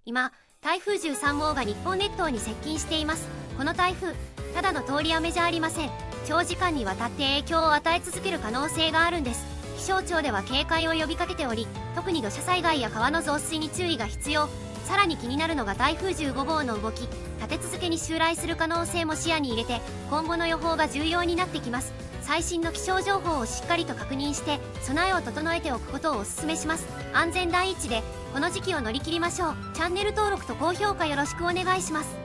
今、台風13号が日本列島に接近しています。この台風、ただの通り雨じゃありません。長時間にわたって影響を与え続ける可能性があるんです。気象庁では警戒を呼びかけており、特に土砂災害や川の増水に注意が必要。さらに気になるのが台風15号の動き、立て続けに襲来する可能性も視野に入れて、今後の予報が重要になってきます。最新の気象情報をしっかりと確認して、備えを整えておくことをお勧めします。安全第一で、この時期を乗り切りましょう。チャンネル登録と高評価よろしくお願いします。